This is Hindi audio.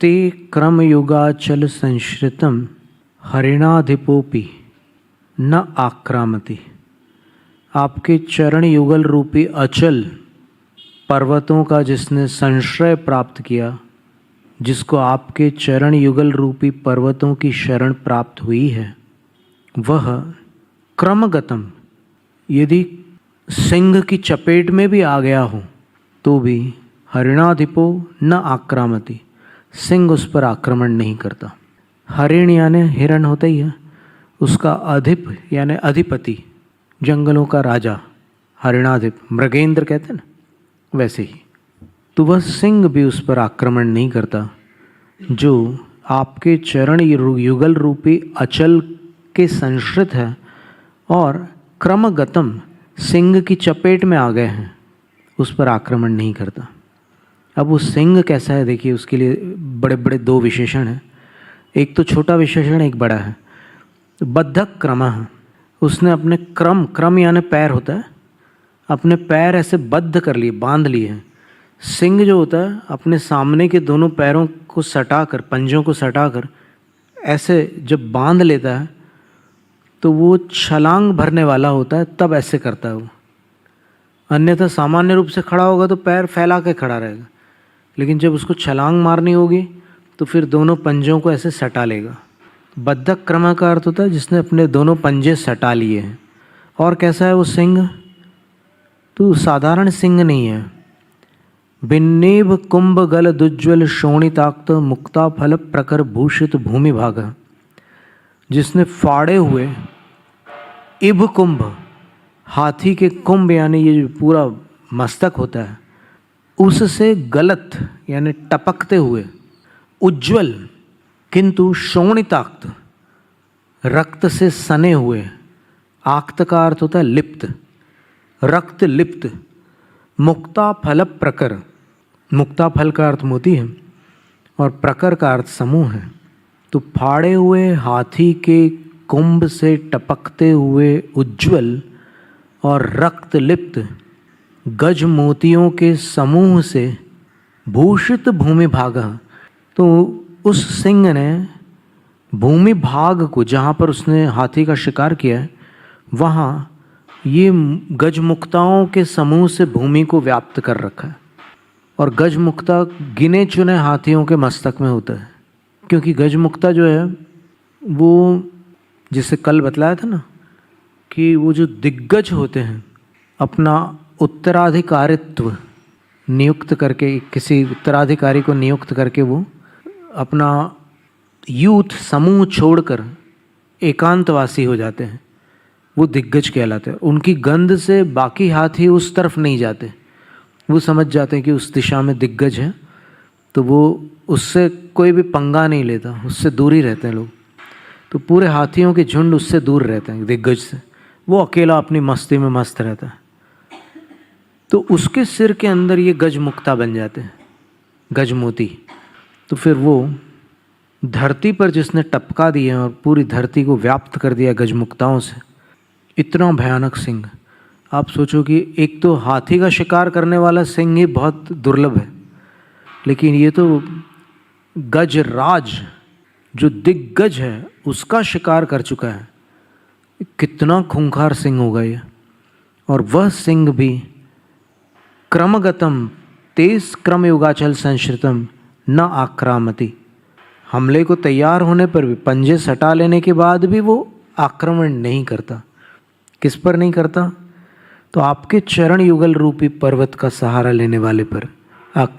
ते क्रमयुगाचल संश्रितम हरिणाधिपोपि न आक्रामति। आपके चरण युगल रूपी अचल पर्वतों का जिसने संश्रय प्राप्त किया, जिसको आपके चरण युगल रूपी पर्वतों की शरण प्राप्त हुई है, वह क्रमगतम यदि सिंह की चपेट में भी आ गया हो तो भी हरिणाधिपो न आक्रामति, सिंह उस पर आक्रमण नहीं करता। हरिण यानी हिरण होता ही है, उसका अधिप यानी अधिपति, जंगलों का राजा, हरिणाधिप मृगेंद्र कहते हैं ना, वैसे ही। तो वह सिंह भी उस पर आक्रमण नहीं करता जो आपके चरण युगल रूपी अचल के संश्रित है और क्रमगतम सिंह की चपेट में आ गए हैं, उस पर आक्रमण नहीं करता। अब वो सिंह कैसा है देखिए, उसके लिए बड़े बड़े दो विशेषण हैं। एक तो छोटा विशेषण, एक बड़ा है। बद्धक क्रमः, उसने अपने क्रम यानी पैर होता है, अपने पैर ऐसे बद्ध कर लिए, बांध लिए हैं। सिंह जो होता है अपने सामने के दोनों पैरों को सटाकर, पंजों को सटाकर ऐसे जब बांध लेता है तो वो छलांग भरने वाला होता है, तब ऐसे करता है वो। अन्यथा सामान्य रूप से खड़ा होगा तो पैर फैला के खड़ा रहेगा, लेकिन जब उसको छलांग मारनी होगी तो फिर दोनों पंजों को ऐसे सटा लेगा। बद्धक क्रम का अर्थ होता है जिसने अपने दोनों पंजे सटा लिए हैं। और कैसा है वो सिंह? तो साधारण सिंह नहीं है। भिन्नेभ कुंभ गल दुज्ज्वल शोणिताक्त मुक्ता फल प्रकर भूषित भूमि भाग, जिसने फाड़े हुए इभ कुंभ, हाथी के कुंभ यानी ये जो पूरा मस्तक होता है, उससे गलत यानी टपकते हुए, उज्ज्वल किंतु शोणिताक्त रक्त से सने हुए, आक्त का अर्थ होता है लिप्त, रक्त लिप्त, मुक्ता फल प्रकर, मुक्ता फल का अर्थ मोती है और प्रकर का अर्थ समूह है। तो फाड़े हुए हाथी के कुंभ से टपकते हुए उज्ज्वल और रक्त लिप्त गज मोतियों के समूह से भूषित भूमि भाग, तो उस सिंह ने भूमि भाग को, जहाँ पर उसने हाथी का शिकार किया है, वहाँ ये गजमुक्ताओं के समूह से भूमि को व्याप्त कर रखा है। और गजमुक्ता गिने चुने हाथियों के मस्तक में होता है, क्योंकि गजमुक्ता जो है वो, जिसे कल बतलाया था ना कि वो जो दिग्गज होते हैं अपना उत्तराधिकारित्व नियुक्त करके, किसी उत्तराधिकारी को नियुक्त करके वो अपना यूथ समूह छोड़कर एकांतवासी हो जाते हैं, वो दिग्गज कहलाते हैं। उनकी गंध से बाकी हाथी उस तरफ नहीं जाते, वो समझ जाते हैं कि उस दिशा में दिग्गज है, तो वो उससे कोई भी पंगा नहीं लेता, उससे दूर ही रहते हैं लोग। तो पूरे हाथियों के झुंड उससे दूर रहते हैं दिग्गज से, वो अकेला अपनी मस्ती में मस्त रहता है। तो उसके सिर के अंदर ये गजमुक्ता बन जाते हैं, गजमोती। तो फिर वो धरती पर जिसने टपका दिया और पूरी धरती को व्याप्त कर दिया गजमुक्ताओं से, इतना भयानक सिंह। आप सोचो कि एक तो हाथी का शिकार करने वाला सिंह ही बहुत दुर्लभ है, लेकिन ये तो गजराज जो दिग्गज है उसका शिकार कर चुका है। कितना खूंखार सिंह होगा ये। और वह सिंह भी क्रमगतम तेज क्रमयुगाचल संश्रितम न आक्रामति, हमले को तैयार होने पर भी, पंजे सटा लेने के बाद भी वो आक्रमण नहीं करता। किस पर नहीं करता? तो आपके चरण युगल रूपी पर्वत का सहारा लेने वाले पर आक्रमण